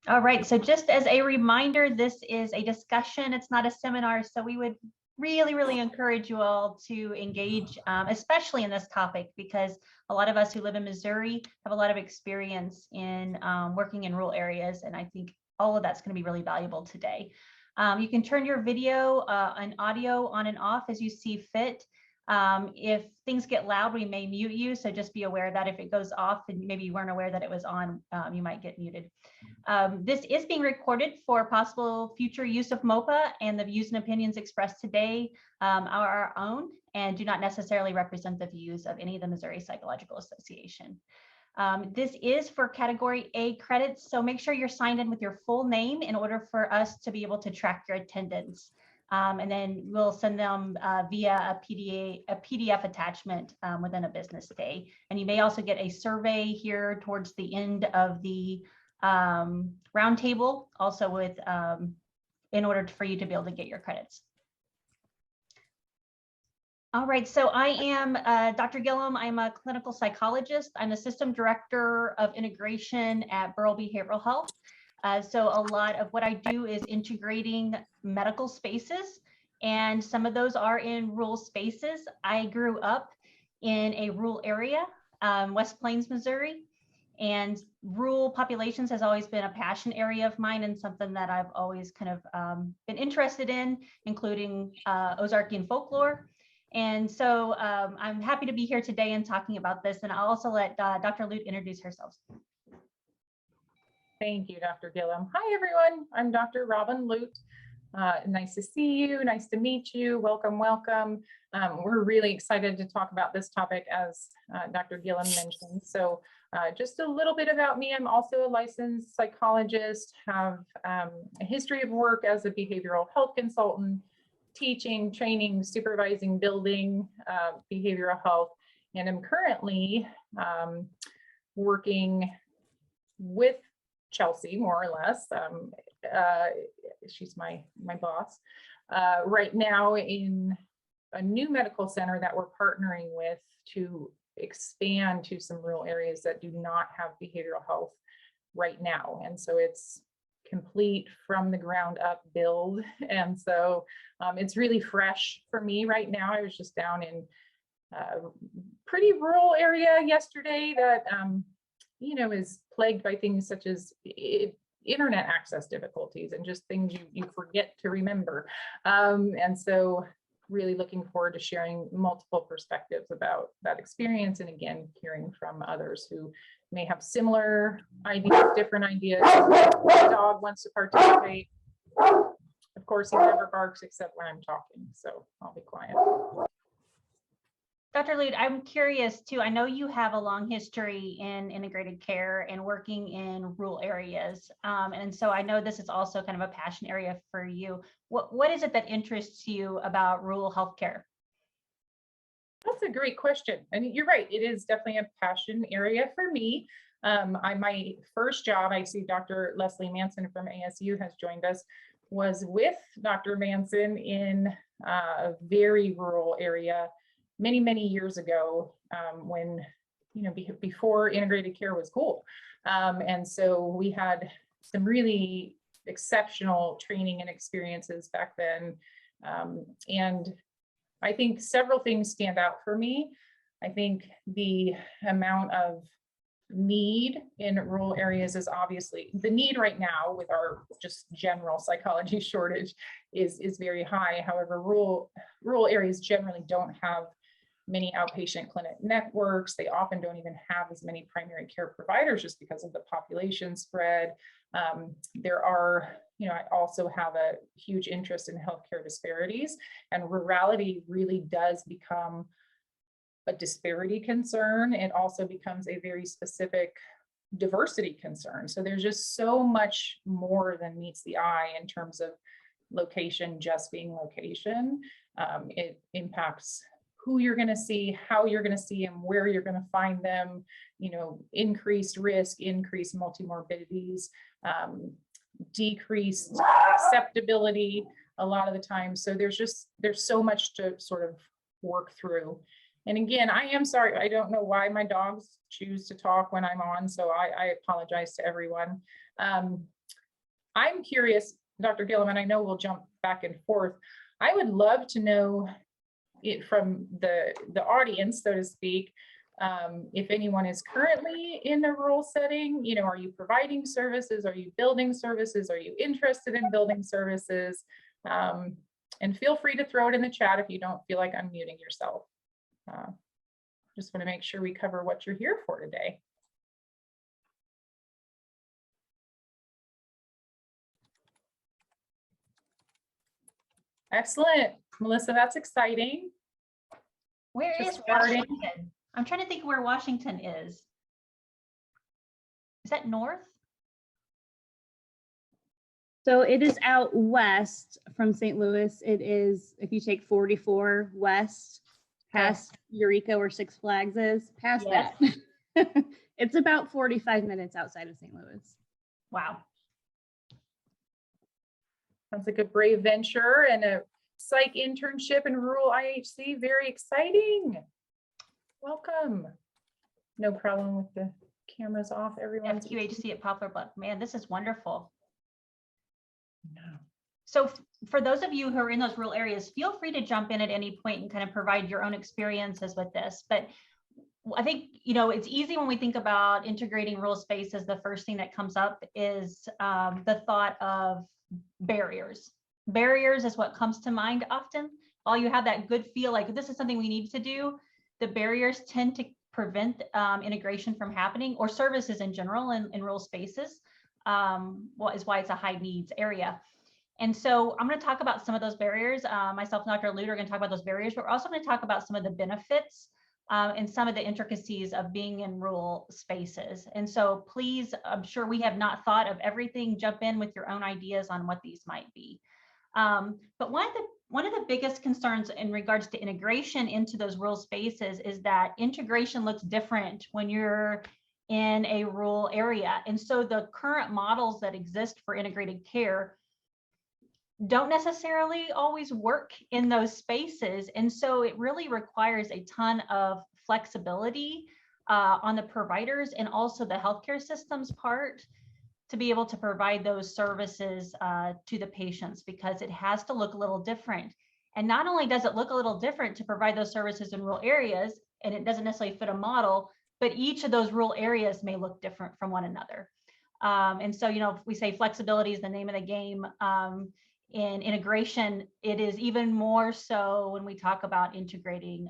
All right, so just as a reminder, this is a discussion, it's not a seminar, so we would really encourage you all to engage, especially in this topic, because a lot of us who live in Missouri have a lot of experience in working in rural areas, and I think all of that's going to be really valuable today. You can turn your video and audio on and off as you see fit. If things get loud, we may mute you, so just be aware that if it goes off and maybe you weren't aware that it was on, you might get muted. This is being recorded for possible future use of MOPA, and the views and opinions expressed today are our own and do not necessarily represent the views of any of the Missouri Psychological Association. This is for Category A credits, so make sure you're signed in with your full name in order for us to be able to track your attendance. And then we'll send them via a PDF attachment within a business day. And you may also get a survey here towards the end of the roundtable, also with in order for you to be able to get your credits. All right, so I am Dr. Gillum. I'm a clinical psychologist. I'm the system director of integration at Burrell Behavioral Health. So a lot of what I do is integrating medical spaces, and some of those are in rural spaces. I grew up in a rural area, West Plains, Missouri, and rural populations has always been a passion area of mine and something that I've always kind of been interested in, including Ozarkian folklore. And so I'm happy to be here today and talking about this. And I'll also let Dr. Lute introduce herself. Thank you, Dr. Gillum. Hi, everyone. I'm Dr. Robin Lute. Nice to see you. Nice to meet you. Welcome, welcome. We're really excited to talk about this topic, as Dr. Gillum mentioned. So just a little bit about me. I'm also a licensed psychologist, have a history of work as a behavioral health consultant, teaching, training, supervising, building behavioral health, and I'm currently working with Chelsea, more or less. She's my boss right now in a new medical center that we're partnering with to expand to some rural areas that do not have behavioral health right now. And so it's complete from the ground up build. And so it's really fresh for me right now. I was just down in a pretty rural area yesterday that you know, is plagued by things such as internet access difficulties and just things you forget to remember. And so really looking forward to sharing multiple perspectives about that experience. And again, hearing from others who may have similar ideas, different ideas. My dog wants to participate. Of course, he never barks except when I'm talking, so I'll be quiet. Dr. Lute, I'm curious too. I know you have a long history in integrated care and working in rural areas. And so I know this is also kind of a passion area for you. What is it that interests you about rural healthcare? That's a great question. And you're right, it is definitely a passion area for me. My first job, I see Dr. Leslie Manson from ASU has joined us, was with Dr. Manson in a very rural area many years ago, when, you know, before integrated care was cool. And so we had some really exceptional training and experiences back then. And I think several things stand out for me. I think the amount of need in rural areas is obviously the need right now with our just general psychology shortage is very high. However, rural areas generally don't have many outpatient clinic networks. They often don't even have as many primary care providers just because of the population spread. There are, you know, I also have a huge interest in healthcare disparities, and rurality really does become a disparity concern. It also becomes a very specific diversity concern. So there's just so much more than meets the eye in terms of location just being location. It impacts who you're going to see, how you're going to see them, where you're going to find them, you know, increased risk, increased multimorbidities, decreased acceptability a lot of the time. So there's so much to sort of work through. And again, I am sorry, I don't know why my dogs choose to talk when I'm on, so I apologize to everyone. I'm curious, Dr. Gilliman, I know we'll jump back and forth. I would love to know it from the audience, so to speak, if anyone is currently in a rural setting, you know, are you providing services? Are you building services? Are you interested in building services? And feel free to throw it in the chat if you don't feel like unmuting yourself. Just want to make sure we cover what you're here for today. Excellent, Melissa, that's exciting. Where Just is starting. Washington? I'm trying to think where Washington is. Is that north? So it is out west from St. Louis. It is, if you take 44 west past Eureka where Six Flags is, past Yes. that. It's about 45 minutes outside of St. Louis. Wow. Sounds like a brave venture and a psych internship in rural IHC. Very exciting. Welcome. No problem with the cameras off. Everyone's FQHC at Poplar Bluff. Man, this is wonderful. no. So for those of you who are in those rural areas, feel free to jump in at any point and kind of provide your own experiences with this. But I think, you know, it's easy when we think about integrating rural spaces, the first thing that comes up is the thought of barriers. Barriers is what comes to mind often. While you have that good feel like this is something we need to do, the barriers tend to prevent integration from happening, or services in general in rural spaces. What is why it's a high needs area. And so I'm going to talk about some of those barriers. Myself and Dr. Lute are going to talk about those barriers, but we're also going to talk about some of the benefits and some of the intricacies of being in rural spaces. And so please, I'm sure we have not thought of everything. Jump in with your own ideas on what these might be. But one of the biggest concerns in regards to integration into those rural spaces is that integration looks different when you're in a rural area. And so the current models that exist for integrated care don't necessarily always work in those spaces. And so it really requires a ton of flexibility on the providers and also the healthcare systems part to be able to provide those services to the patients, because it has to look a little different. And not only does it look a little different to provide those services in rural areas, and it doesn't necessarily fit a model, but each of those rural areas may look different from one another. And so, you know, if we say flexibility is the name of the game, in integration, it is even more so when we talk about integrating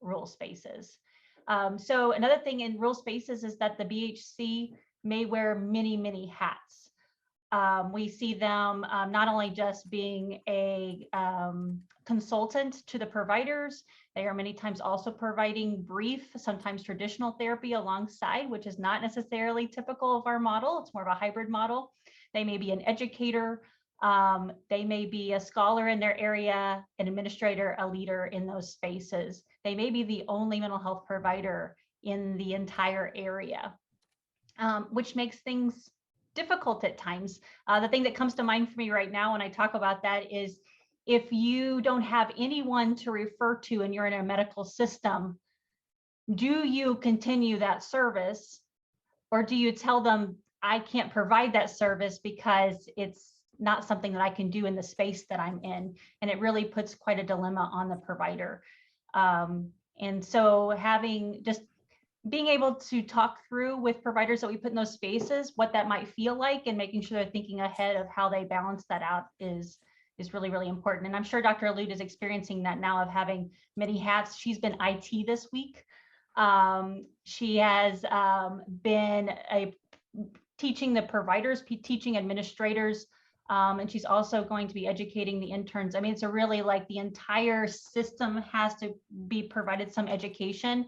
rural spaces. So another thing in rural spaces is that the BHC may wear many, many hats. We see them not only just being a consultant to the providers, they are many times also providing brief, sometimes traditional therapy alongside, which is not necessarily typical of our model. It's more of a hybrid model. They may be an educator. They may be a scholar in their area, an administrator, a leader in those spaces. They may be the only mental health provider in the entire area, which makes things difficult at times. The thing that comes to mind for me right now when I talk about that is if you don't have anyone to refer to and you're in a medical system, do you continue that service, or do you tell them I can't provide that service because it's not something that I can do in the space that I'm in? And it really puts quite a dilemma on the provider. And so being able to talk through with providers that we put in those spaces, what that might feel like, and making sure they're thinking ahead of how they balance that out is really, really important. And I'm sure Dr. Lute is experiencing that now of having many hats. She's been IT this week. She has been teaching the providers, teaching administrators, and she's also going to be educating the interns. I mean, it's a really like the entire system has to be provided some education.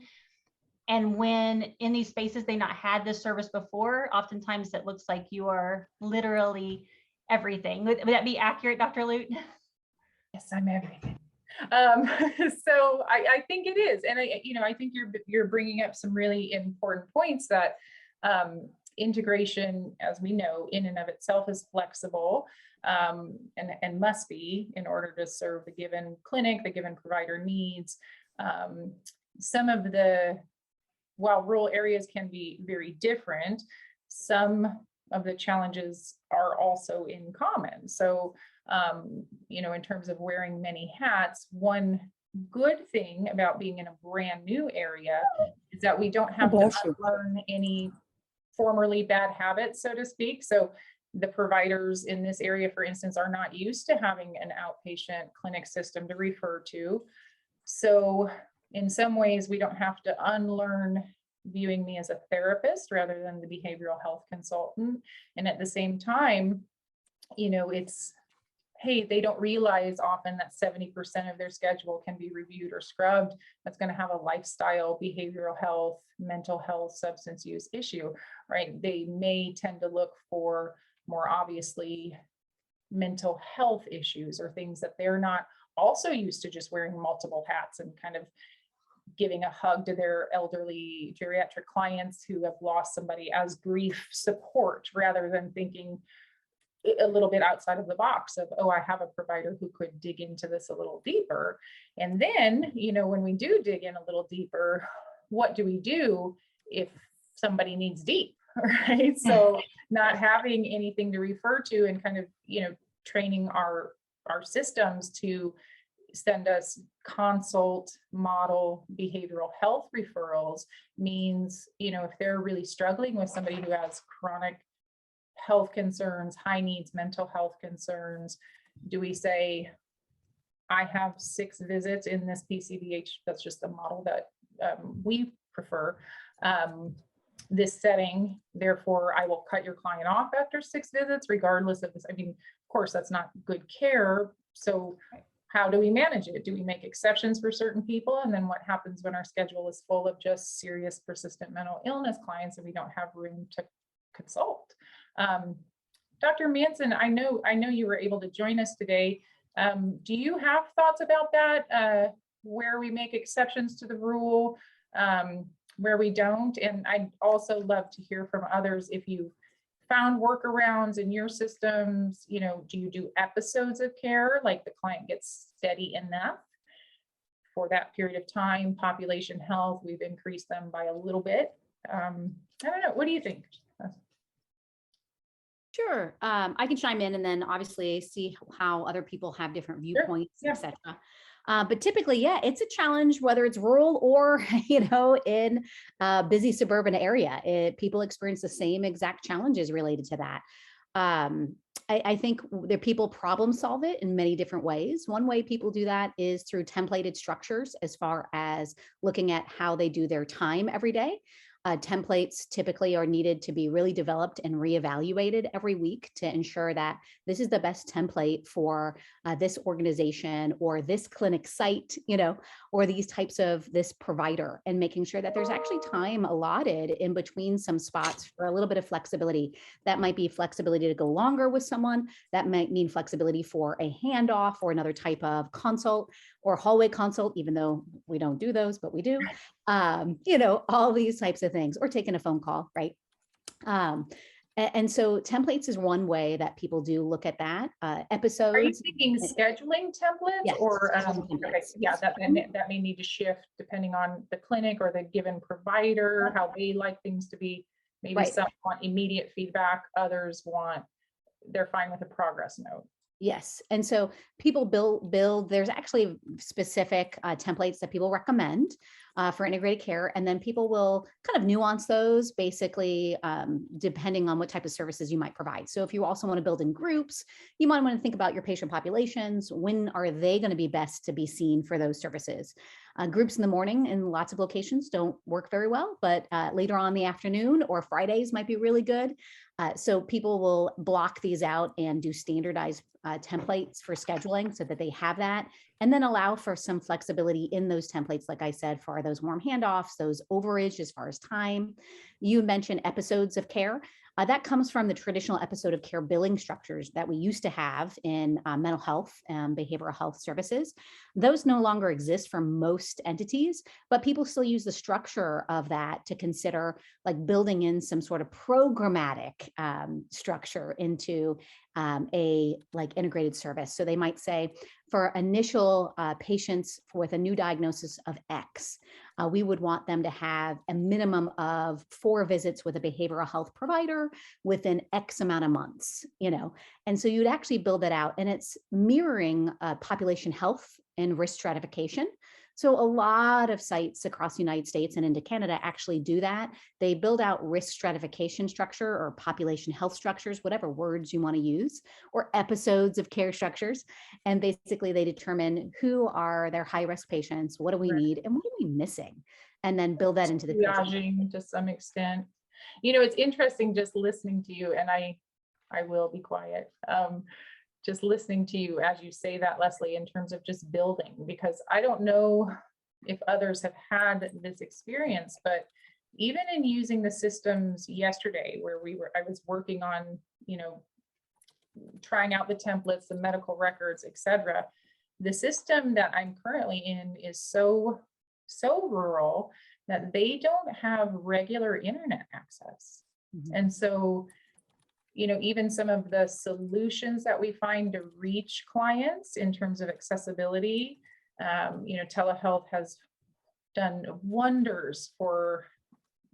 And when in these spaces they not had this service before, oftentimes it looks like you are literally everything. Would that be accurate, Dr. Lute? Yes, I'm everything. So I think it is, and I think you're bringing up some really important points that integration, as we know, in and of itself is flexible and must be in order to serve the given clinic, the given provider needs. While rural areas can be very different, some of the challenges are also in common. So, in terms of wearing many hats, one good thing about being in a brand new area is that we don't have to unlearn any formerly bad habits, so to speak. So the providers in this area, for instance, are not used to having an outpatient clinic system to refer to. So in some ways, we don't have to unlearn viewing me as a therapist rather than the behavioral health consultant. And at the same time, it's, hey, they don't realize often that 70% of their schedule can be reviewed or scrubbed. That's going to have a lifestyle, behavioral health, mental health, substance use issue, right? They may tend to look for more obviously mental health issues or things that they're not also used to just wearing multiple hats and kind of giving a hug to their elderly geriatric clients who have lost somebody as grief support rather than thinking a little bit outside of the box of, oh, I have a provider who could dig into this a little deeper. And then, when we do dig in a little deeper, what do we do if somebody needs deep, right? So not having anything to refer to and kind of, training our systems to send us consult model behavioral health referrals means, if they're really struggling with somebody who has chronic health concerns, high needs mental health concerns, do we say, I have 6 visits in this PCBH? That's just the model that we prefer. This setting, therefore, I will cut your client off after 6 visits, regardless of this. I mean, of course, that's not good care. So how do we manage it? Do we make exceptions for certain people? And then what happens when our schedule is full of just serious, persistent mental illness clients and we don't have room to consult? Dr. Manson, I know you were able to join us today. Do you have thoughts about that? Where we make exceptions to the rule, where we don't? And I'd also love to hear from others if you found workarounds in your systems. Do you do episodes of care, like the client gets steady enough for that period of time? Population health, we've increased them by a little bit. I don't know. What do you think? Sure. I can chime in and then obviously see how other people have different viewpoints, Sure. Yeah. etc. But typically, yeah, it's a challenge, whether it's rural or, in a busy suburban area. People experience the same exact challenges related to that. I think the people problem solve it in many different ways. One way people do that is through templated structures as far as looking at how they do their time every day. Templates typically are needed to be really developed and reevaluated every week to ensure that this is the best template for this organization or this clinic site, or these types of this provider, and making sure that there's actually time allotted in between some spots for a little bit of flexibility. That might be flexibility to go longer with someone. That might mean flexibility for a handoff or another type of consult or hallway consult, even though we don't do those, but we do. All these types of things, or taking a phone call, right? And so templates is one way that people do look at that. Episodes. Are you thinking scheduling templates? Yes, or scheduling templates. Okay, yeah, that may need to shift depending on the clinic or the given provider, how they like things to be. Maybe Right. some want immediate feedback, others they're fine with a progress note. Yes. And so people build, there's actually specific templates that people recommend for integrated care. And then people will kind of nuance those basically depending on what type of services you might provide. So if you also want to build in groups, you might want to think about your patient populations. When are they going to be best to be seen for those services? Groups in the morning in lots of locations don't work very well, but later on in the afternoon or Fridays might be really good. So people will block these out and do standardized templates for scheduling so that they have that, and then allow for some flexibility in those templates, like I said, for those warm handoffs, those overage as far as time. You mentioned episodes of care. That comes from the traditional episode of care billing structures that we used to have in mental health and behavioral health services. Those no longer exist for most entities, but people still use the structure of that to consider like building in some sort of programmatic structure into a like integrated service. So they might say for initial patients with a new diagnosis of X, we would want them to have a minimum of 4 visits with a behavioral health provider within X amount of months, and so you'd actually build that out, and it's mirroring population health and risk stratification. So a lot of sites across the United States and into Canada actually do that. They build out risk stratification structure or population health structures, whatever words you want to use, or episodes of care structures. And basically they determine who are their high risk patients, what do we need, and what are we missing? And then build that into the triaging to some extent. It's interesting just listening to you, and I will be quiet. Just listening to you as you say that, Leslie, in terms of just building, because I don't know if others have had this experience, but even in using the systems yesterday where I was working on, trying out the templates, the medical records, etc. The system that I'm currently in is so rural that they don't have regular internet access. Mm-hmm. And so even some of the solutions that we find to reach clients in terms of accessibility, telehealth has done wonders for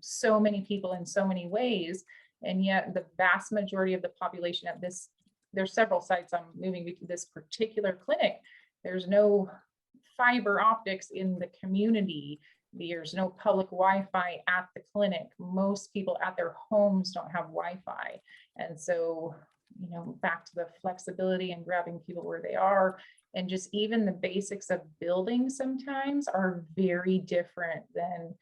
so many people in so many ways. And yet the vast majority of the population at there's several sites I'm moving to this particular clinic. There's no fiber optics in the community. There's no public Wi-Fi at the clinic. Most people at their homes don't have Wi-Fi. And so, back to the flexibility and grabbing people where they are, and just even the basics of building sometimes are very different than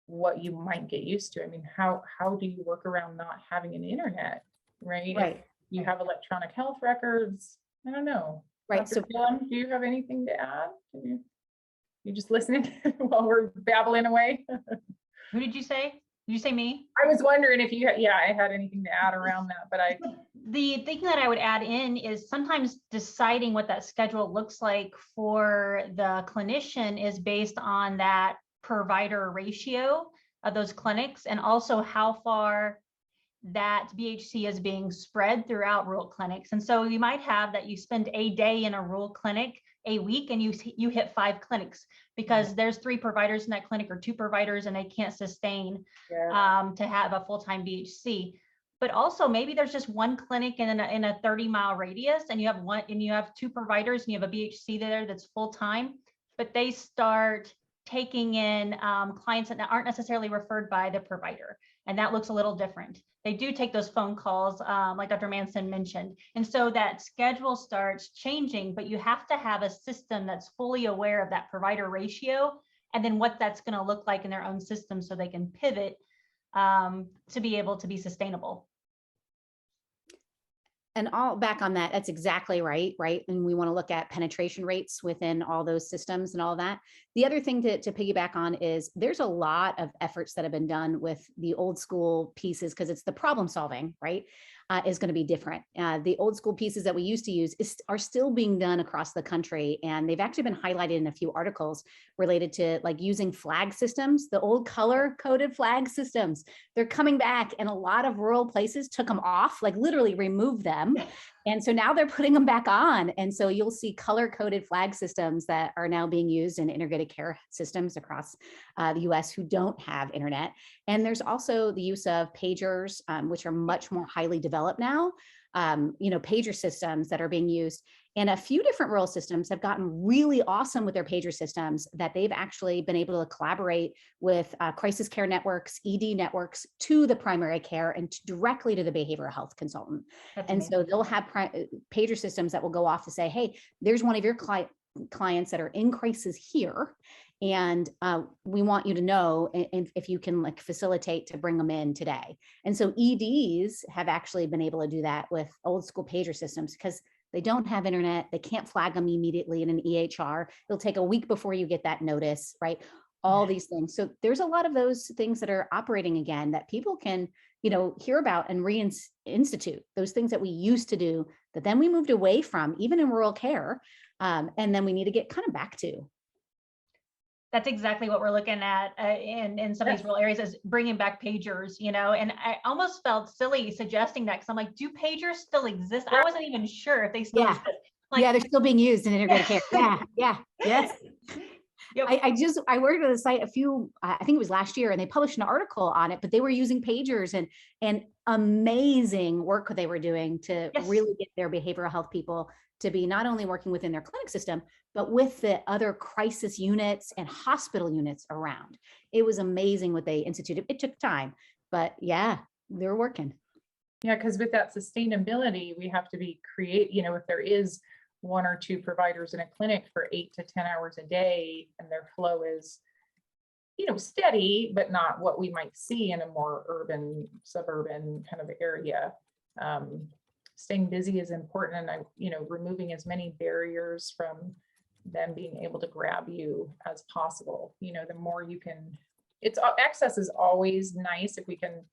what you might get used to. I mean, how do you work around not having an internet, right? Right. You have electronic health records. I don't know. Right. Dr. Gillum, do you have anything to add? You just listening while we're babbling away? Who did you say? Did you say me? I was wondering if you I had anything to add around that, but The thing that I would add in is sometimes deciding what that schedule looks like for the clinician is based on that provider ratio of those clinics, and also how far that BHC is being spread throughout rural clinics. And so you might have that you spend a day in a rural clinic a week and you hit 5 clinics because there's 3 providers in that clinic or 2 providers and they can't sustain to have a full-time BHC. But also maybe there's just 1 clinic in a 30-mile radius and you have 2 providers and you have a BHC there that's full-time, but they start taking in clients that aren't necessarily referred by the provider. And that looks a little different. They do take those phone calls, like Dr. Manson mentioned. And so that schedule starts changing, but you have to have a system that's fully aware of that provider ratio and then what that's going to look like in their own system so they can pivot to be able to be sustainable. And all back on that, that's exactly right. And we want to look at penetration rates within all those systems and all that. The other thing to piggyback on is there's a lot of efforts that have been done with the old school pieces because it's the problem solving, right? Is going to be different. The old school pieces that we used to use are still being done across the country. And they've actually been highlighted in a few articles related to like using flag systems, the old color coded flag systems. They're coming back and a lot of rural places took them off, like literally removed them. And so now they're putting them back on. And so you'll see color coded flag systems that are now being used in integrated care systems across the US who don't have internet. And there's also the use of pagers, which are much more highly developed now, pager systems that are being used. And a few different rural systems have gotten really awesome with their pager systems that they've actually been able to collaborate with crisis care networks, ED networks to the primary care and directly to the behavioral health consultant. That's and amazing. so they'll have pager systems that will go off to say, hey, there's one of your clients that are in crisis here. And we want you to know if you can like facilitate to bring them in today. And so EDs have actually been able to do that with old school pager systems because they don't have internet. They can't flag them immediately in an EHR. It'll take a week before you get that notice, right? All these things. So there's a lot of those things that are operating again that people can, hear about and reinstitute those things that we used to do that then we moved away from, even in rural care. And then we need to get kind of back to. That's exactly what we're looking at in some of these rural areas is bringing back pagers, and I almost felt silly suggesting that because I'm like, do pagers still exist? I wasn't even sure if they still exist. Like, they're still being used in integrated care. Yeah. Yes. Yep. I worked at a site I think it was last year, and they published an article on it, but they were using pagers and amazing work they were doing to Yes. really get their behavioral health people to be not only working within their clinic system, but with the other crisis units and hospital units around. It was amazing what they instituted. It took time, but yeah, they're working. Yeah, because with that sustainability, we have to be if there is 1 or 2 providers in a clinic for 8 to 10 hours a day, and their flow is, steady, but not what we might see in a more urban, suburban kind of area. Staying busy is important, and removing as many barriers from them being able to grab you as possible. The more you can, access is always nice if we can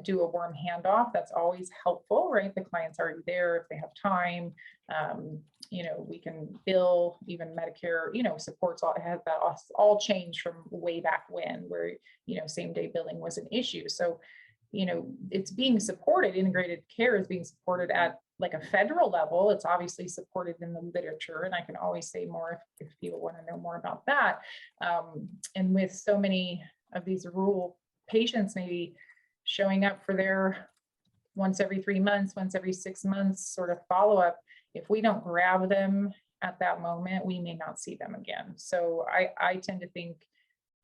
do a warm handoff. That's always helpful, right? The client's already there if they have time. We can bill, even Medicare, supports all changed from way back when, where same day billing was an issue. So it's being supported. Integrated care is being supported at like a federal level. It's obviously supported in the literature, and I can always say more if people want to know more about that. And with so many of these rural patients maybe showing up for their once every 3 months, once every 6 months sort of follow-up, if we don't grab them at that moment, we may not see them again. So I tend to think,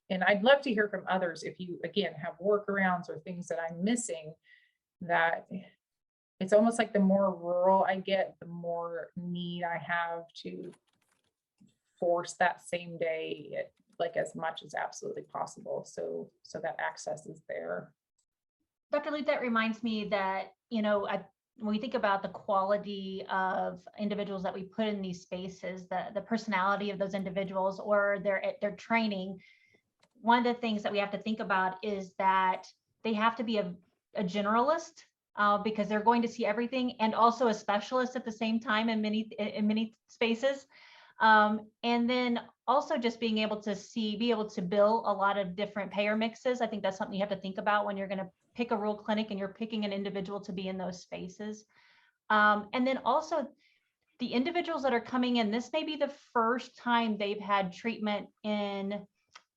and I'd love to hear from others if you, again, have workarounds or things that I'm missing, that it's almost like the more rural I get, the more need I have to force that same day, like as much as absolutely possible. So that access is there. Dr. Luke, that reminds me that, when we think about the quality of individuals that we put in these spaces, the personality of those individuals or their training, one of the things that we have to think about is that they have to be a generalist because they're going to see everything, and also a specialist at the same time in many spaces. And then also just being able to bill a lot of different payer mixes. I think that's something you have to think about when you're going to pick a rural clinic and you're picking an individual to be in those spaces. And then also the individuals that are coming in, this may be the first time they've had treatment in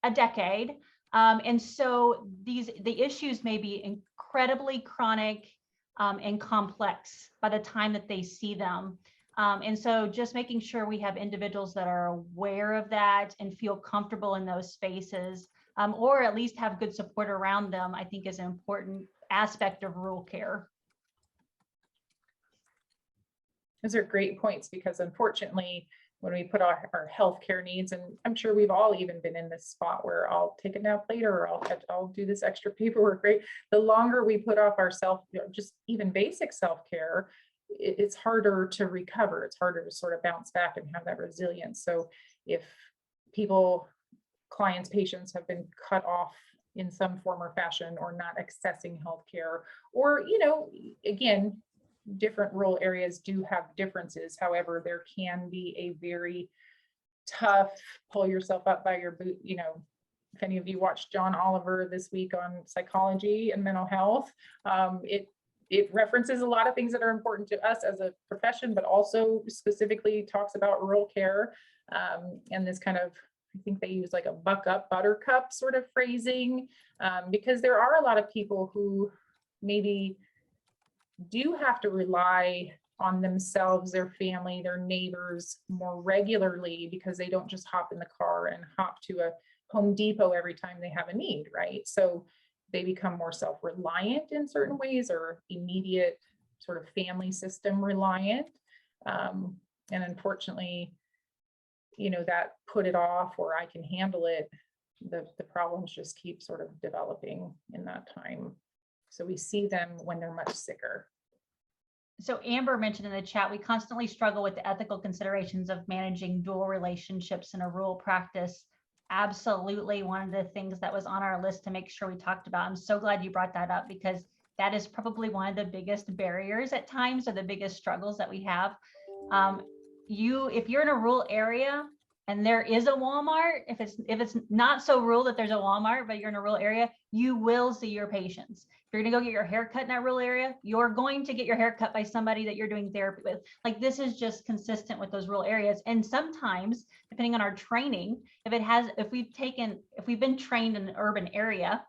a decade. And so the issues may be incredibly chronic and complex by the time that they see them. And so just making sure we have individuals that are aware of that and feel comfortable in those spaces, or at least have good support around them, I think is an important aspect of rural care. Those are great points, because unfortunately, when we put our healthcare needs, and I'm sure we've all even been in this spot where I'll take a nap later, or I'll do this extra paperwork, right? The longer we put off our just even basic self-care, it's harder to recover. It's harder to sort of bounce back and have that resilience. So if clients, patients have been cut off in some form or fashion, or not accessing healthcare, or, again, different rural areas do have differences. However, there can be a very tough, pull yourself up by your boot. If any of you watched John Oliver this week on psychology and mental health, it references a lot of things that are important to us as a profession, but also specifically talks about rural care. And this kind of, I think they use like a buck up buttercup sort of phrasing, because there are a lot of people who maybe do have to rely on themselves, their family, their neighbors more regularly, because they don't just hop in the car and hop to a Home Depot every time they have a need, right? So they become more self-reliant in certain ways, or immediate sort of family system reliant. And unfortunately, that put it off, or I can handle it, the problems just keep sort of developing in that time. So we see them when they're much sicker. So Amber mentioned in the chat, we constantly struggle with the ethical considerations of managing dual relationships in a rural practice. Absolutely one of the things that was on our list to make sure we talked about. I'm so glad you brought that up, because that is probably one of the biggest barriers at times, or the biggest struggles that we have. If you're in a rural area, and there is a Walmart, if it's not so rural that there's a Walmart, but you're in a rural area, you will see your patients. If you're going to go get your hair cut in that rural area, you're going to get your hair cut by somebody that you're doing therapy with. Like, this is just consistent with those rural areas. And sometimes, depending on our training, if we've been trained in an urban area,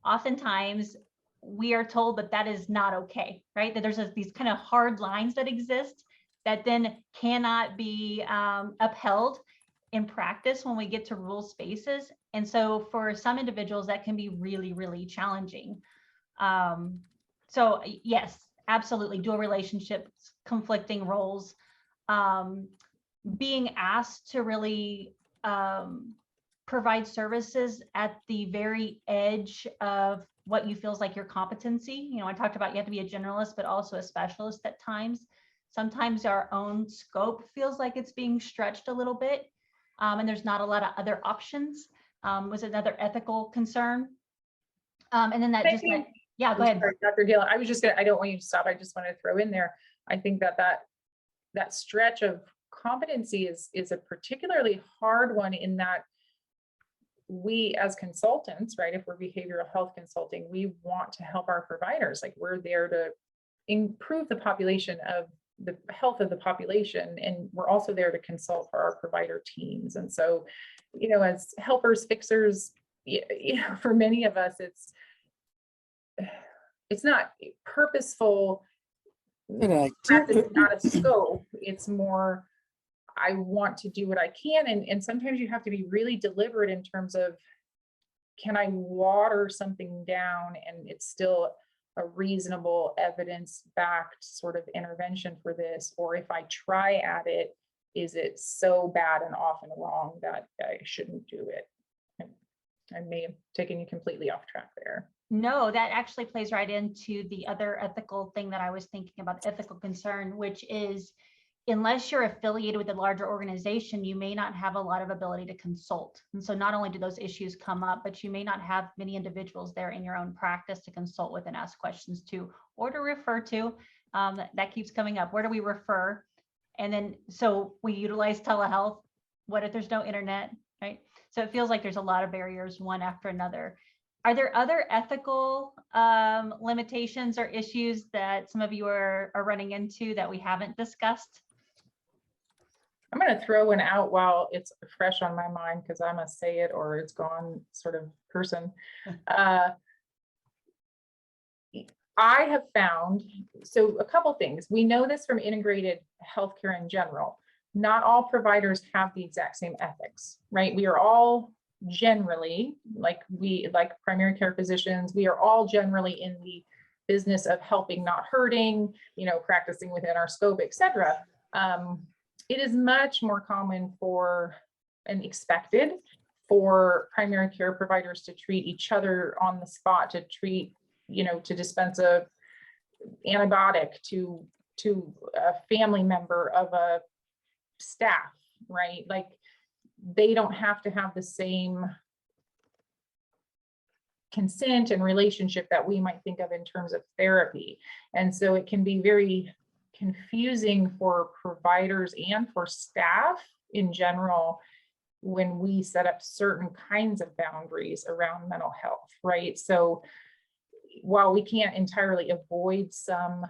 oftentimes we are told that that is not okay, right? That there's these kind of hard lines that exist that then cannot be upheld in practice when we get to rural spaces. And so for some individuals, that can be really, really challenging. So yes, absolutely, dual relationships, conflicting roles, being asked to really provide services at the very edge of what you feels like your competency. You know, I talked about you have to be a generalist, but also a specialist at times. Sometimes our own scope feels like it's being stretched a little bit, and there's not a lot of other options. Was another ethical concern. And then yeah, go ahead. Sorry, Dr. Gill, I don't want you to stop. I just want to throw in there. I think that stretch of competency is a particularly hard one, in that we as consultants, right, if we're behavioral health consulting, we want to help our providers. Like, we're there to improve the population of the health of the population, and we're also there to consult for our provider teams. And so, you know, as helpers, fixers, you know, for many of us, it's not purposeful practice, not a scope. It's more, I want to do what I can. And sometimes you have to be really deliberate in terms of, can I water something down and it's still a reasonable evidence-backed sort of intervention for this? Or if I try at it, is it so bad and often wrong that I shouldn't do it? I may have taken you completely off track there. No, that actually plays right into the other ethical thing that I was thinking about, ethical concern, which is, unless you're affiliated with a larger organization, you may not have a lot of ability to consult. And so not only do those issues come up, but you may not have many individuals there in your own practice to consult with and ask questions to, or to refer to. That keeps coming up. Where do we refer? And then, so we utilize telehealth. What if there's no internet, right? So it feels like there's a lot of barriers, one after another. Are there other ethical limitations or issues that some of you are running into that we haven't discussed? I'm going to throw one out while it's fresh on my mind, because I must say it or it's gone sort of person. I have found, so a couple things. We know this from integrated healthcare in general. Not all providers have the exact same ethics, right? We are all generally, like primary care physicians, we are all generally in the business of helping, not hurting, you know, practicing within our scope, et cetera. It is much more common for, and expected for, primary care providers to treat each other on the spot, to treat, you know, to dispense a antibiotic to a family member of a staff, right? Like, they don't have to have the same consent and relationship that we might think of in terms of therapy. And so it can be very confusing for providers and for staff in general when we set up certain kinds of boundaries around mental health, right? So while we can't entirely avoid some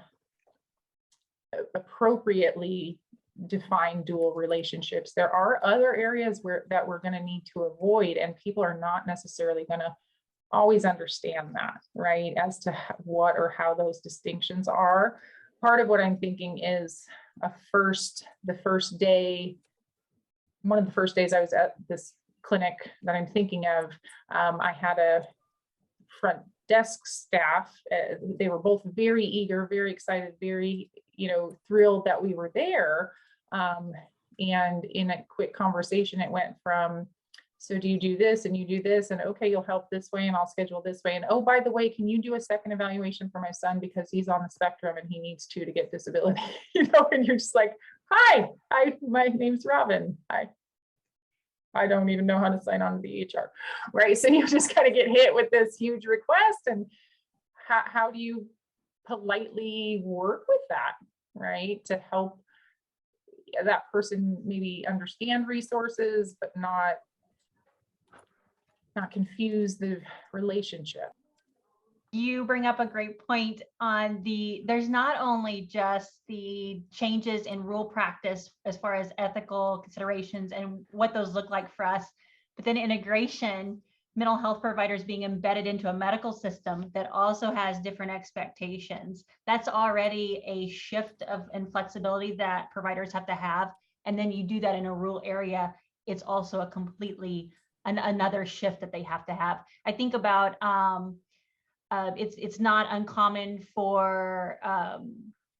appropriately defined dual relationships, there are other areas that we're going to need to avoid, and people are not necessarily going to always understand that, right, as to what or how those distinctions are. Part of what I'm thinking is the first day, one of the first days I was at this clinic that I'm thinking of, I had a front desk staff. They were both very eager, very excited, very, you know, thrilled that we were there. And in a quick conversation, it went from, so do you do this and you do this, and okay, you'll help this way and I'll schedule this way. And oh, by the way, can you do a second evaluation for my son because he's on the spectrum and he needs 2 to get disability, you know, and you're just like, hi, my name's Robin. I don't even know how to sign on to the EHR, right? So you just kind of get hit with this huge request, and how do you politely work with that, right? To help, that person maybe understand resources, but not confuse the relationship. You bring up a great point on there's not only just the changes in rule practice as far as ethical considerations and what those look like for us, but then integration, mental health providers being embedded into a medical system that also has different expectations. That's already a shift and flexibility that providers have to have. And then you do that in a rural area, it's also a completely another shift that they have to have. I think about it's not uncommon for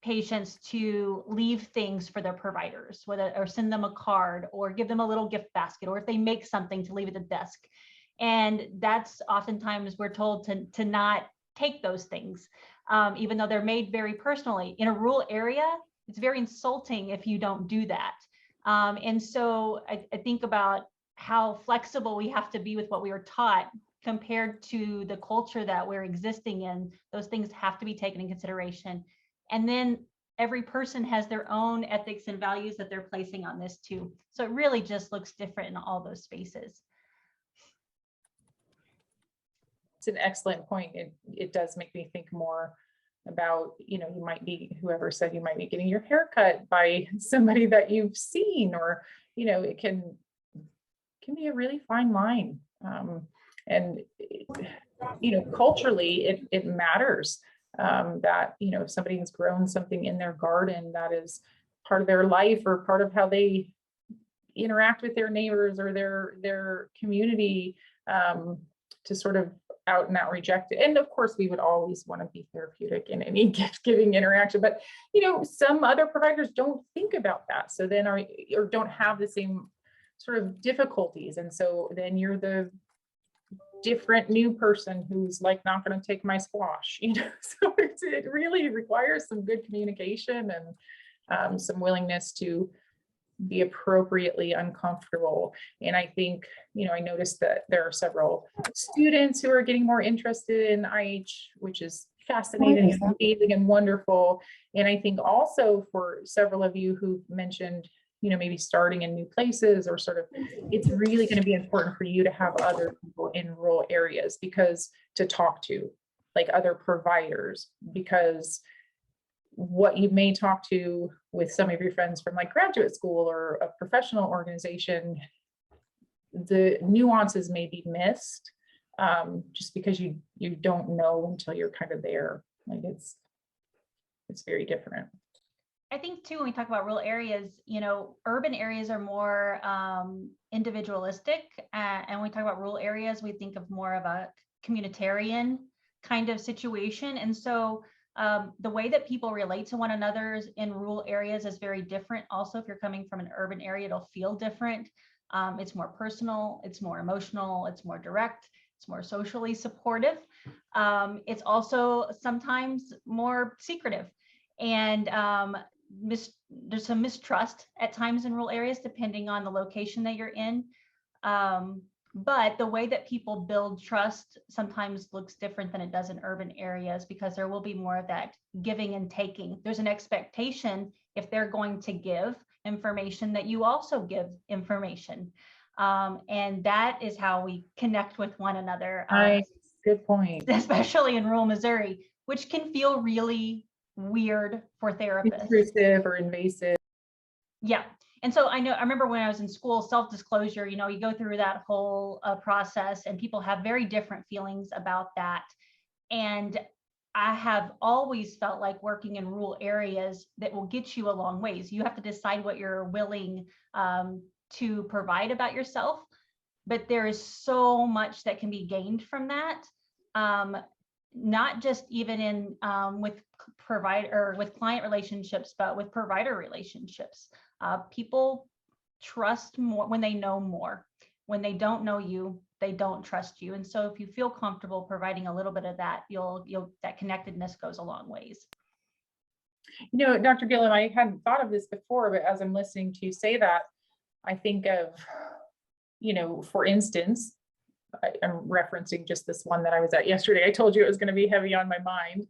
patients to leave things for their providers, whether or send them a card or give them a little gift basket, or if they make something to leave at the desk. And that's oftentimes we're told to not take those things, even though they're made very personally. In a rural area, it's very insulting if you don't do that. And so I think about how flexible we have to be with what we were taught compared to the culture that we're existing in. Those things have to be taken in consideration. And then every person has their own ethics and values that they're placing on this too. So it really just looks different in all those spaces. It's an excellent point. It does make me think more about, you might be, whoever said you might be getting your hair cut by somebody that you've seen, or, it can be a really fine line. And, culturally, it matters that, if somebody has grown something in their garden that is part of their life or part of how they interact with their neighbors or their community, to sort of out and out reject it. And of course, we would always want to be therapeutic in any gift giving interaction, but, some other providers don't think about that. So then or don't have the same sort of difficulties. And so then you're the different new person who's like not going to take my squash, so it really requires some good communication and some willingness to be appropriately uncomfortable. And I think, I noticed that there are several students who are getting more interested in IH, which is fascinating and amazing and wonderful. And I think also for several of you who mentioned, maybe starting in new places, or sort of, it's really going to be important for you to have other people in rural areas to talk to, like other providers, because what you may talk to with some of your friends from like graduate school or a professional organization, the nuances may be missed, just because you don't know until you're kind of there. Like it's very different. I think too, when we talk about rural areas, urban areas are more individualistic. And when we talk about rural areas, we think of more of a communitarian kind of situation. And so the way that people relate to one another in rural areas is very different. Also, if you're coming from an urban area, it'll feel different. It's more personal, it's more emotional, it's more direct, it's more socially supportive. It's also sometimes more secretive. And there's some mistrust at times in rural areas, depending on the location that you're in. But the way that people build trust sometimes looks different than it does in urban areas, because there will be more of that giving and taking. There's an expectation, if they're going to give information, that you also give information. And that is how we connect with one another. Good point. Especially in rural Missouri, which can feel really weird for therapists. Intrusive or invasive. Yeah. And so I remember when I was in school, self-disclosure, you go through that whole process, and people have very different feelings about that. And I have always felt like working in rural areas that will get you a long ways. You have to decide what you're willing to provide about yourself, but there is so much that can be gained from that. Not just even in with client relationships, but with provider relationships. People trust more when they know more. When they don't know you, they don't trust you. And so if you feel comfortable providing a little bit of that, that connectedness goes a long ways. Dr. Gillum, I hadn't thought of this before, but as I'm listening to you say that, I think of, for instance, I'm referencing just this one that I was at yesterday. I told you it was going to be heavy on my mind,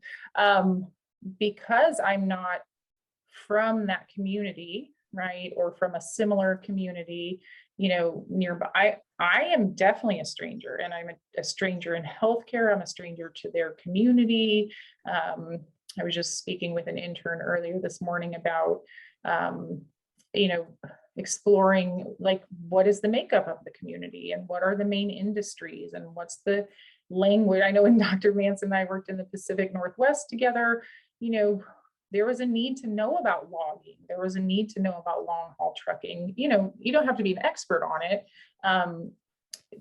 because I'm not from that community. right? Or from a similar community, you know, nearby. I am definitely a stranger, and I'm a stranger in healthcare. I'm a stranger to their community. I was just speaking with an intern earlier this morning about, you know, exploring like what is the makeup of the community and what are the main industries and what's the language. I know when Dr. Manson and I worked in the Pacific Northwest together, you know, there was a need to know about logging. There was a need to know about long haul trucking. You know, you don't have to be an expert on it.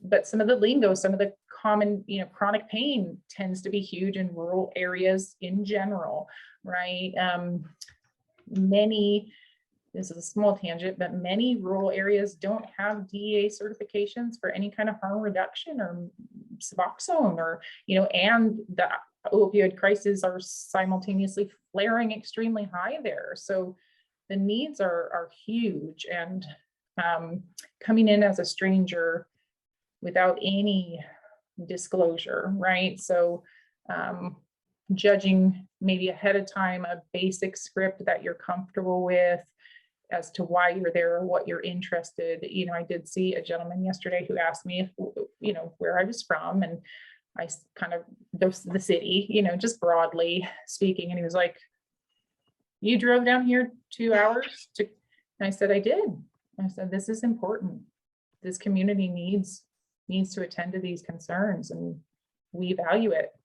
But some of the lingo, some of the common, you know, chronic pain tends to be huge in rural areas in general, right? This is a small tangent, but many rural areas don't have DEA certifications for any kind of harm reduction or Suboxone, or, you know, and the opioid crises are simultaneously flaring extremely high there. So the needs are huge, and coming in as a stranger without any disclosure, right? So judging maybe ahead of time a basic script that you're comfortable with as to why you're there or what you're interested. You know, I did see a gentleman yesterday who asked me if, you know, where I was from, and I kind of the city, you know, just broadly speaking. And he was like, "You drove down here 2 hours to," and I said, "I did." I said, "This is important. This community needs to attend to these concerns, and we value it.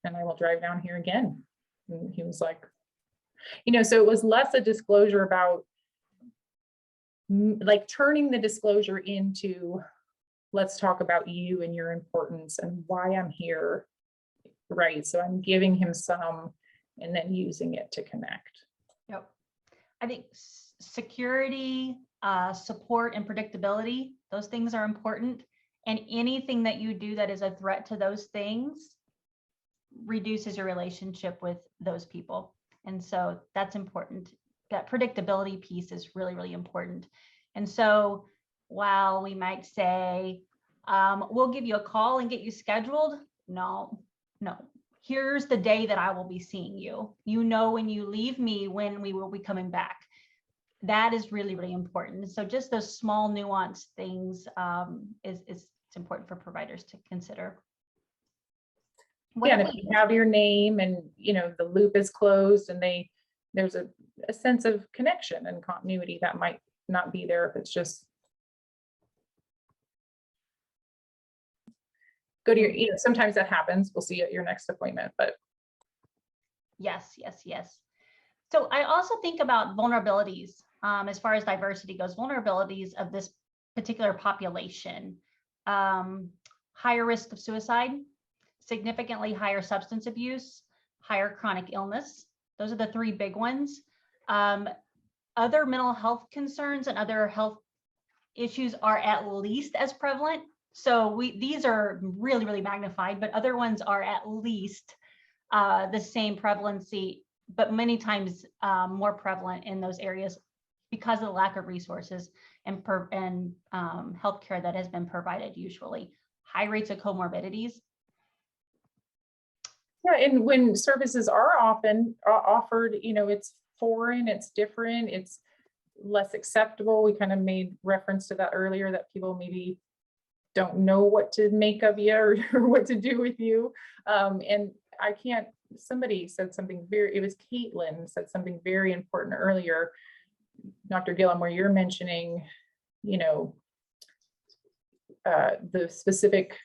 And I will drive down here again." And he was like, you know, so it was less a disclosure about like turning the disclosure into, let's talk about you and your importance and why I'm here, right? So I'm giving him some and then using it to connect. Yep. I think security, support, and predictability, those things are important. And anything that you do that is a threat to those things reduces your relationship with those people. And so that's important. That predictability piece is really, really important. And so while we might say, we'll give you a call and get you scheduled, no. Here's the day that I will be seeing you. You know, when you leave me, when we will be coming back. That is really, really important. So just those small nuanced things it's important for providers to consider. Yeah, and if you have your name and, you know, the loop is closed and there's a sense of connection and continuity that might not be there if it's just go to your, you know, sometimes that happens. We'll see you at your next appointment, but. Yes. So I also think about vulnerabilities as far as diversity goes, vulnerabilities of this particular population, higher risk of suicide, significantly higher substance abuse, higher chronic illness. Those are the three big ones. Other mental health concerns and other health issues are at least as prevalent. So these are really, really magnified, but other ones are at least the same prevalency, but many times more prevalent in those areas because of the lack of resources and healthcare that has been provided usually. High rates of comorbidities. Yeah, and when services are often offered, you know, it's foreign, it's different, it's less acceptable. We kind of made reference to that earlier, that people maybe don't know what to make of you or what to do with you. And I can't, somebody said something it was Caitlin said something very important earlier, Dr. Gillum, where you're mentioning, you know, the specific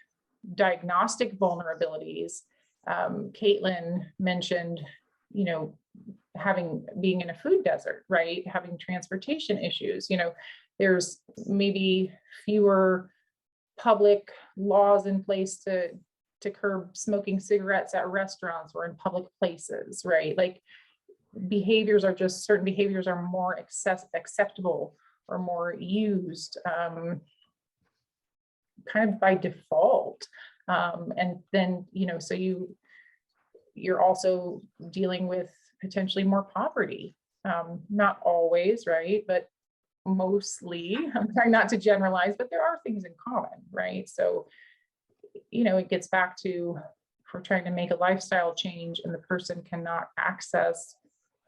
diagnostic vulnerabilities. Caitlin mentioned, you know, being in a food desert, right? Having transportation issues, you know, there's maybe fewer public laws in place to curb smoking cigarettes at restaurants or in public places, right? Like certain behaviors are more acceptable or more used kind of by default. And then, you know, so you're also dealing with potentially more poverty. Not always, right? But mostly, I'm trying not to generalize, but there are things in common, right? So, you know, it gets back to, if we're trying to make a lifestyle change and the person cannot access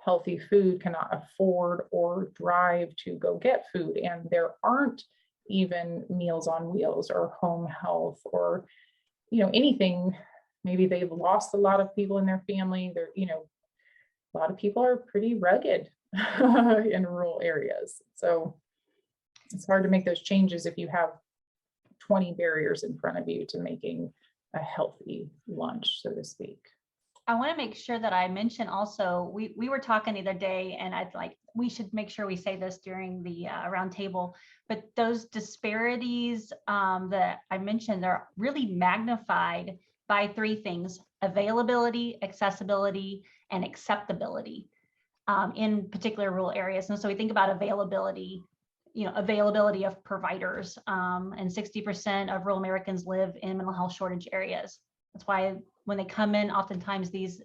healthy food cannot afford or drive to go get food. And there aren't even Meals on Wheels or home health or, anything. Maybe they've lost a lot of people in their family. A lot of people are pretty rugged in rural areas. So it's hard to make those changes if you have 20 barriers in front of you to making a healthy lunch, so to speak. I want to make sure that I mention also, we were talking the other day, and we should make sure we say this during the round table, but those disparities that I mentioned, they're really magnified by three things: availability, accessibility, and acceptability in particular rural areas. And so we think about availability, availability of providers, and 60% of rural Americans live in mental health shortage areas. That's why when they come in, oftentimes these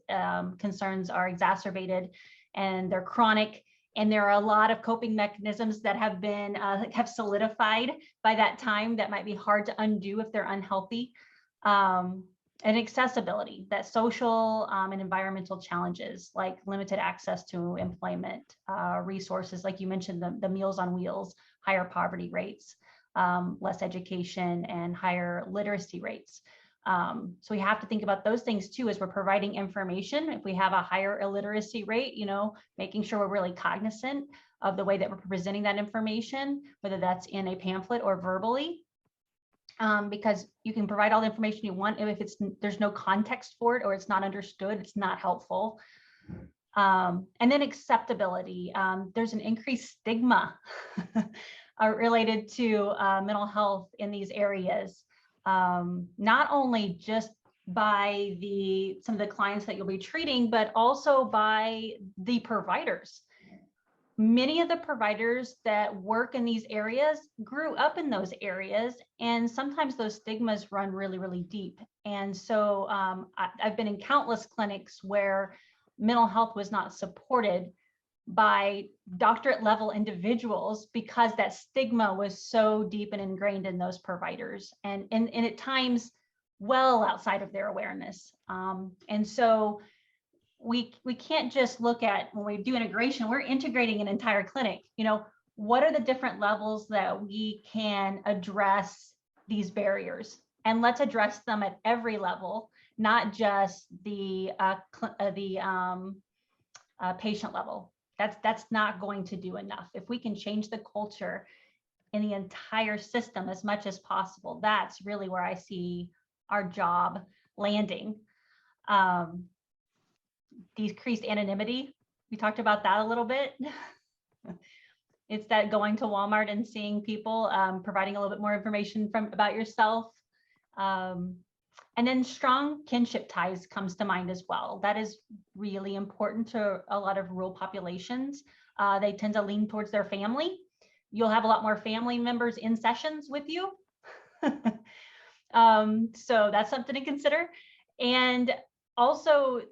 concerns are exacerbated and they're chronic. And there are a lot of coping mechanisms that have been have solidified by that time that might be hard to undo if they're unhealthy. And accessibility, that social and environmental challenges like limited access to employment, resources, like you mentioned, the Meals on Wheels, higher poverty rates, less education, and higher literacy rates. So we have to think about those things too as we're providing information. If we have a higher illiteracy rate, making sure we're really cognizant of the way that we're presenting that information, whether that's in a pamphlet or verbally. Because you can provide all the information you want, if there's no context for it or it's not understood, it's not helpful. And then acceptability. There's an increased stigma related to mental health in these areas, not only just by some of the clients that you'll be treating, but also by the providers. Many of the providers that work in these areas grew up in those areas, and sometimes those stigmas run really, really deep. And so I've been in countless clinics where mental health was not supported by doctorate level individuals because that stigma was so deep and ingrained in those providers, and at times well outside of their awareness. And so we can't just look at, when we do integration, we're integrating an entire clinic. What are the different levels that we can address these barriers? And let's address them at every level, not just the patient level. That's not going to do enough. If we can change the culture in the entire system as much as possible, that's really where I see our job landing. Decreased anonymity. We talked about that a little bit. It's that going to Walmart and seeing people, providing a little bit more information about yourself. And then strong kinship ties comes to mind as well. That is really important to a lot of rural populations. They tend to lean towards their family. You'll have a lot more family members in sessions with you. So that's something to consider. And also,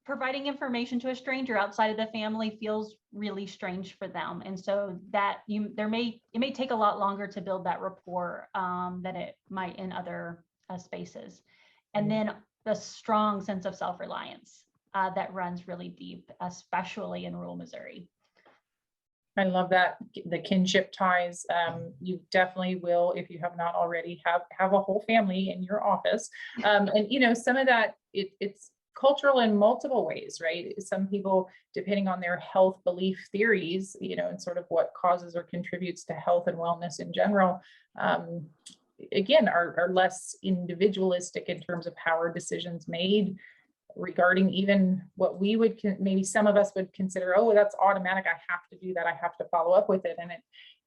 providing information to a stranger outside of the family feels really strange for them. And so that it may take a lot longer to build that rapport than it might in other spaces. And then the strong sense of self-reliance that runs really deep, especially in rural Missouri. I love that, the kinship ties. You definitely will, if you have not already, have a whole family in your office. And some of that, it's cultural in multiple ways, right? Some people, depending on their health belief theories, and sort of what causes or contributes to health and wellness in general, again, are less individualistic in terms of how our decisions made regarding even what we would, maybe some of us would consider, oh, that's automatic, I have to do that, I have to follow up with it. And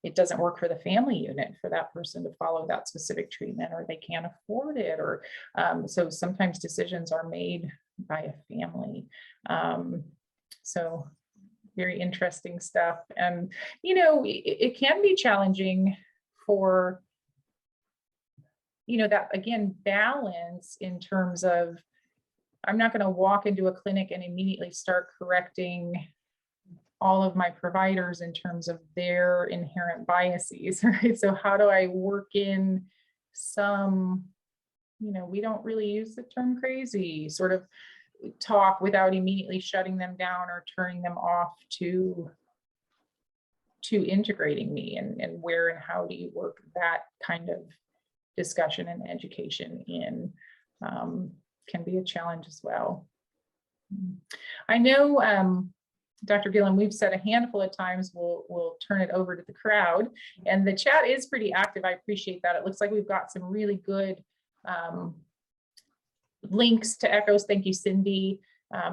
it doesn't work for the family unit for that person to follow that specific treatment, or they can't afford it, or so sometimes decisions are made by a family. So very interesting stuff. And it can be challenging for that, again, balance in terms of, I'm not going to walk into a clinic and immediately start correcting all of my providers in terms of their inherent biases, right? So how do I work in some, we don't really use the term crazy, sort of talk without immediately shutting them down or turning them off to integrating me, and where and how do you work that kind of discussion and education in, can be a challenge as well. I know, Dr. Gillen, we've said a handful of times we'll turn it over to the crowd, and the chat is pretty active. I appreciate that. It looks like we've got some really good links to echoes. Thank you, Cindy.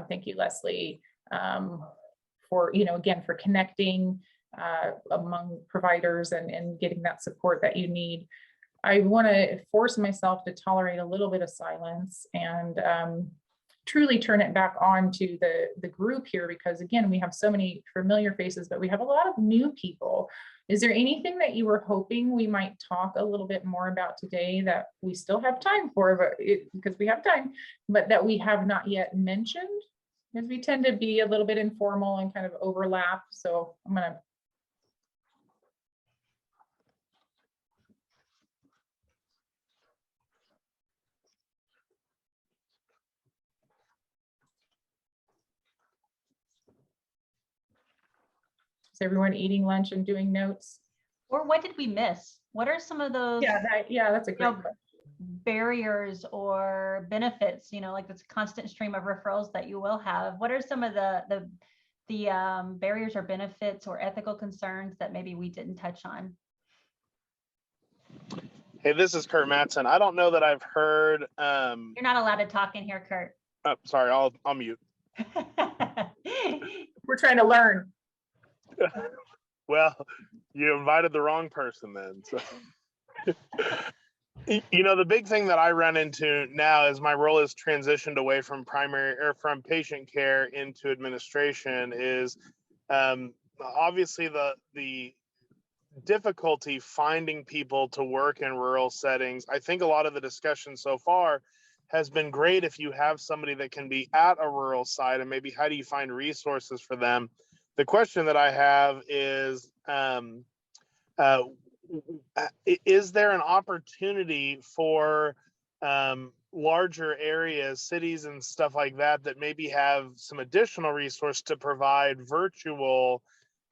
Thank you, Leslie, for, again, for connecting among providers and getting that support that you need. I want to force myself to tolerate a little bit of silence and truly turn it back on to the group here, because again, we have so many familiar faces, but we have a lot of new people. Is there anything that you were hoping we might talk a little bit more about today that we still have time for, because we have time, but that we have not yet mentioned? Because we tend to be a little bit informal and kind of overlap. So I'm going to everyone eating lunch and doing notes? Or what did we miss? What are some of those that's a great question. Barriers or benefits, like this constant stream of referrals that you will have? What are some of the barriers or benefits or ethical concerns that maybe we didn't touch on? Hey, this is Kurt Matson. I don't know that I've heard. You're not allowed to talk in here, Kurt. Oh, sorry, I'll mute. We're trying to learn. Well, you invited the wrong person then. So. The big thing that I run into now is my role is transitioned away from from patient care into administration is obviously the difficulty finding people to work in rural settings. I think a lot of the discussion so far has been great if you have somebody that can be at a rural site, and maybe how do you find resources for them? The question that I have is there an opportunity for larger areas, cities and stuff like that, that maybe have some additional resource to provide virtual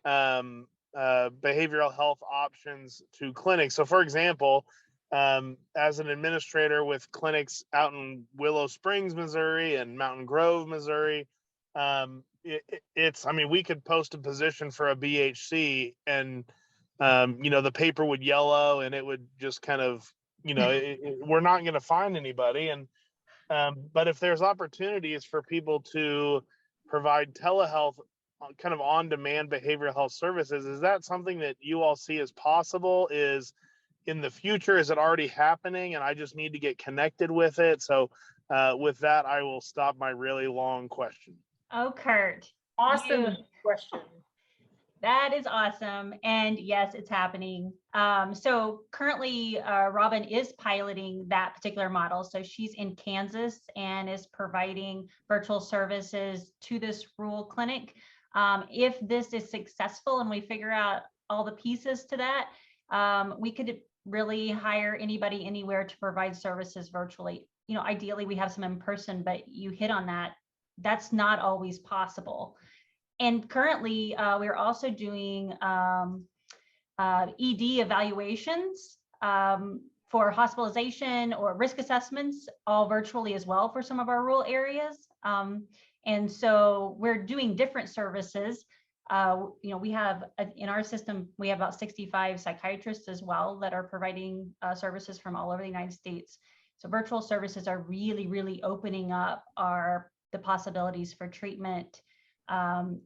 behavioral health options to clinics? So for example, as an administrator with clinics out in Willow Springs, Missouri and Mountain Grove, Missouri, we could post a position for a BHC and the paper would yellow and it would just kind of, we're not going to find anybody. And but if there's opportunities for people to provide telehealth kind of on-demand behavioral health services, is that something that you all see as possible? Is in the future, is it already happening and I just need to get connected with it? So with that, I will stop my really long question. Oh, Kurt. Awesome question. That is awesome. And yes, it's happening. So currently, Robin is piloting that particular model. So she's in Kansas and is providing virtual services to this rural clinic. If this is successful and we figure out all the pieces to that, we could really hire anybody anywhere to provide services virtually. Ideally we have some in person, but you hit on that. That's not always possible. And currently, we're also doing ED evaluations for hospitalization or risk assessments, all virtually as well for some of our rural areas. And so we're doing different services. We have in our system, we have about 65 psychiatrists as well that are providing services from all over the United States. So virtual services are really, really opening up the possibilities for treatment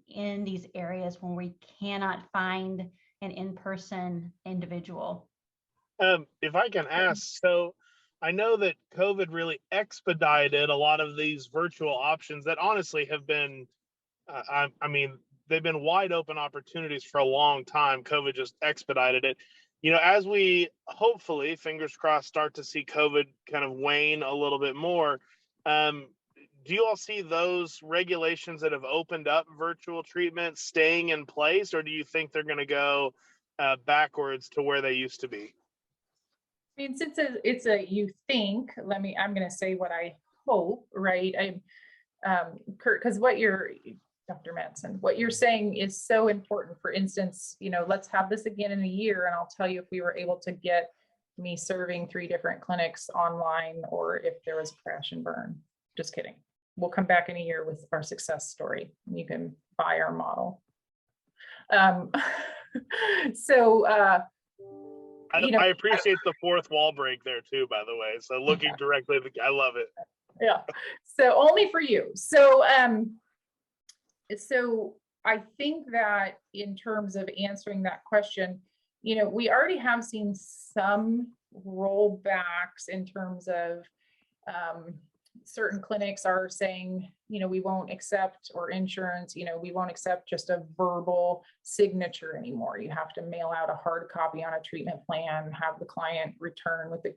in these areas when we cannot find an in-person individual. If I can ask, so I know that COVID really expedited a lot of these virtual options that honestly have been, they've been wide open opportunities for a long time. COVID just expedited it. As we hopefully, fingers crossed, start to see COVID kind of wane a little bit more, do you all see those regulations that have opened up virtual treatment staying in place, or do you think they're going to go backwards to where they used to be? Since it's a you think, I'm going to say what I hope, right? Kurt, because Dr. Madsen, what you're saying is so important. For instance, let's have this again in a year, and I'll tell you if we were able to get me serving 3 different clinics online, or if there was crash and burn. Just kidding. We'll come back in a year with our success story. You can buy our model. So, I appreciate the fourth wall break there too, by the way. So looking directly at I love it. Yeah. So only for you. So, so I think that in terms of answering that question, we already have seen some rollbacks in terms of certain clinics are saying, we won't accept, or insurance, we won't accept just a verbal signature anymore. You have to mail out a hard copy on a treatment plan, have the client return with the,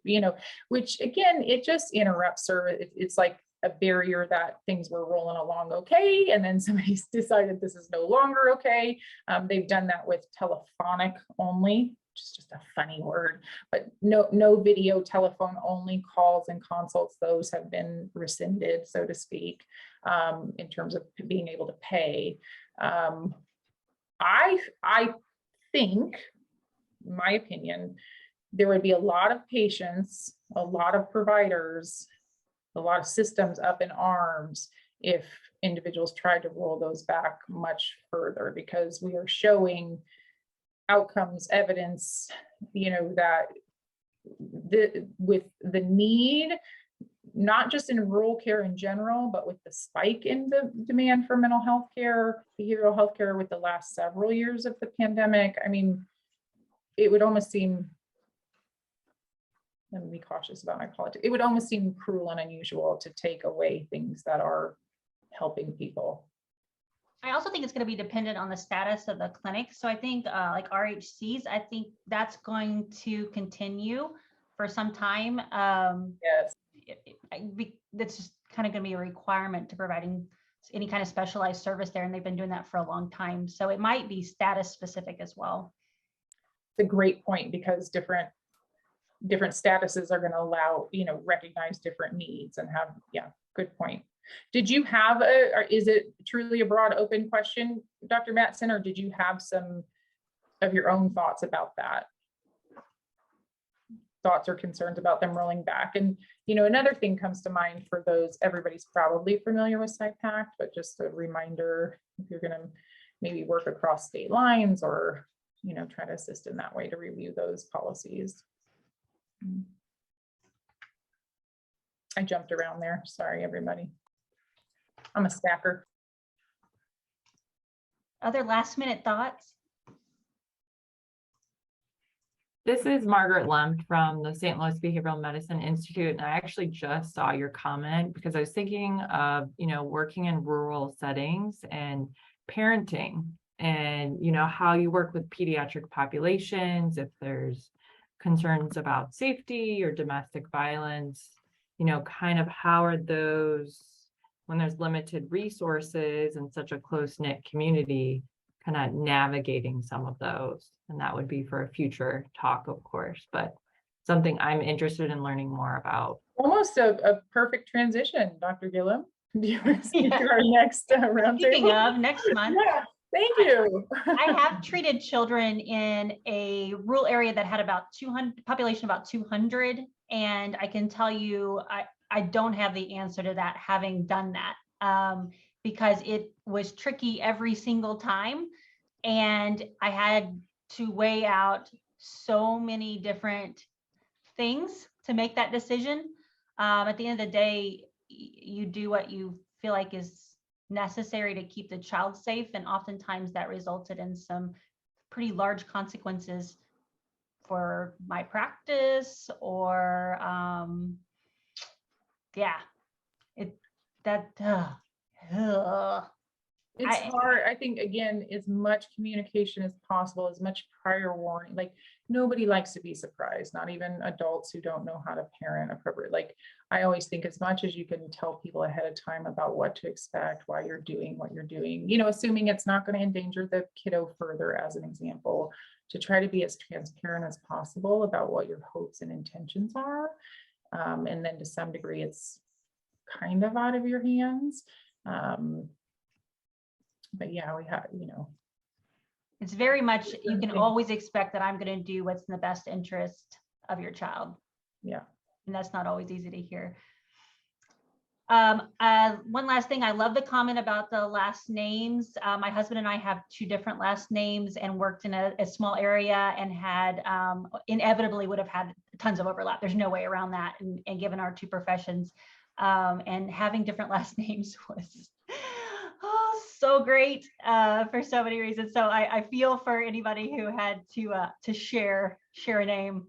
which again, it just interrupts service. It's like a barrier that things were rolling along okay, and then somebody's decided this is no longer okay. They've done that with telephonic only, which is just a funny word, but no video, telephone only calls and consults. Those have been rescinded, so to speak, in terms of being able to pay. I think, in my opinion, there would be a lot of patients, a lot of providers, a lot of systems up in arms if individuals tried to roll those back much further, because we are showing outcomes evidence, that with the need, not just in rural care in general, but with the spike in the demand for mental health care, behavioral health care with the last several years of the pandemic. I mean, it would almost seem, let me be cautious about my politics. It would almost seem cruel and unusual to take away things that are helping people. I also think it's going to be dependent on the status of the clinic. So I think like RHCs, I think that's going to continue for some time. Yes. That's just kind of going to be a requirement to providing any kind of specialized service there. And they've been doing that for a long time. So it might be status specific as well. It's a great point, because different statuses are going to allow, recognize different needs and have, good point. Did you have or is it truly a broad open question, Dr. Madsen, or did you have some of your own thoughts about that? Thoughts or concerns about them rolling back? And, another thing comes to mind for those, everybody's probably familiar with SIPACT, but just a reminder, if you're going to maybe work across state lines or, try to assist in that way to review those policies. I jumped around there. Sorry, everybody. I'm a stacker. Other last minute thoughts? This is Margaret Lemp from the St. Louis Behavioral Medicine Institute. And I actually just saw your comment because I was thinking of, working in rural settings and parenting and, how you work with pediatric populations, if there's concerns about safety or domestic violence, kind of how are those, when there's limited resources and such a close-knit community, kind of navigating some of those. And that would be for a future talk, of course, but something I'm interested in learning more about. Almost a perfect transition, Dr. Gillum. Do you want to speak to our next roundtable? Speaking of, next month. Yeah, thank you. I have treated children in a rural area that had about 200, population about 200. And I can tell you, I don't have the answer to that, having done that, because it was tricky every single time. And I had to weigh out so many different things to make that decision. At the end of the day, you do what you feel like is necessary to keep the child safe. And oftentimes that resulted in some pretty large consequences for my practice or, It's hard. I think, again, as much communication as possible, as much prior warning. Like, nobody likes to be surprised, not even adults who don't know how to parent appropriately. Like, I always think as much as you can tell people ahead of time about what to expect, why you're doing what you're doing, assuming it's not going to endanger the kiddo further, as an example, to try to be as transparent as possible about what your hopes and intentions are. And then to some degree, it's kind of out of your hands. But yeah, we have, you know, It's very much, you can Okay. always expect that I'm going to do what's in the best interest of your child. yeah. And that's not always easy to hear. One last thing, I love the comment about the last names. My husband and I have two different last names and worked in a small area and had inevitably would have had tons of overlap. There's no way around that. And given our two professions, and having different last names was so great for so many reasons. So I feel for anybody who had to share a name.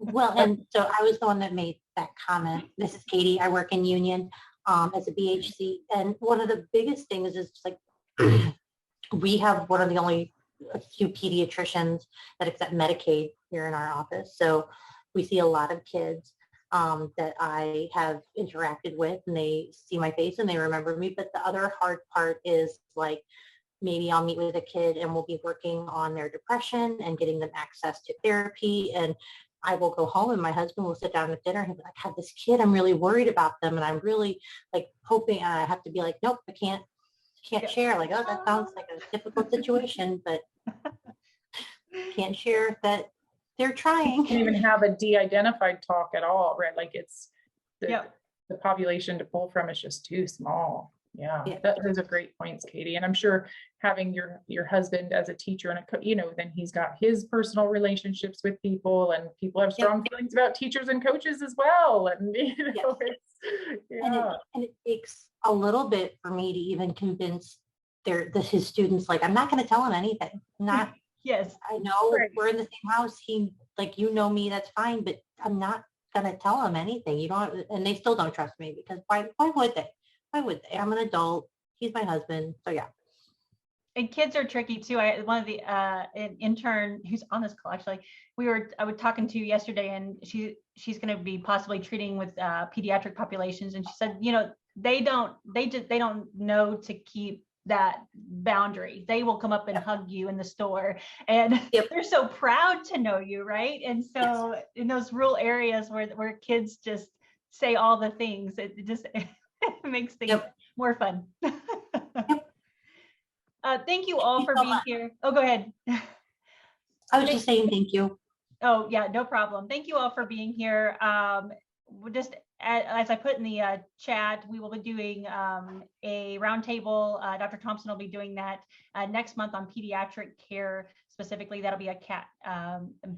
Well, and so I was the one that made that comment. This is Katie. I work in Union as a BHC. And one of the biggest things is like, we have one of the only few pediatricians that accept Medicaid here in our office. So we see a lot of kids that I have interacted with, and they see my face and they remember me. But the other hard part is like, maybe I'll meet with a kid and we'll be working on their depression and getting them access to therapy. And I will go home and my husband will sit down at dinner and he'll be like, I have this kid, I'm really worried about them. And I'm really like hoping, and I have to be like, nope, I can't share. Like, oh, that sounds like a difficult situation, but can't share that they're trying. Can't even have a de-identified talk at all, right? Like it's, Yep. the population to pull from is just too small. Yeah, Yeah. those are great points, Katie. And I'm sure having your husband as a teacher and you know, then he's got his personal relationships with people, and people have strong feelings about teachers and coaches as well. And you know, And it takes a little bit for me to even convince his students, like, I'm not going to tell him anything. Not, Yes. I know Right. we're in the same house. He, like, you know me, that's fine, but I'm not going to tell him anything. You don't, and they still don't trust me because why would they? Why would they? I'm an adult. He's my husband. So yeah. And kids are tricky too. One of the an intern who's on this call, actually, I was talking to yesterday, and she's going to be possibly treating with pediatric populations, and she said, you know, they don't know to keep that boundary. They will come up and hug you in the store, and they're so proud to know you, right? And so in those rural areas where kids just say all the things, it just it makes things more fun. Thank you all for being here. Oh, go ahead. I was just saying thank you. Oh, yeah, no problem. Thank you all for being here. We're just, as I put in the chat, we will be doing a roundtable. Dr. Thompson will be doing that next month on pediatric care. Specifically, that'll be a Cat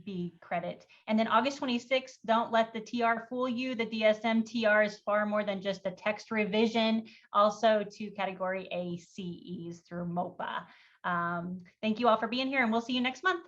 B credit. And then August 26th, don't let the TR fool you. The DSM TR is far more than just a text revision, also to category A CEs through MOPA. Thank you all for being here, and we'll see you next month.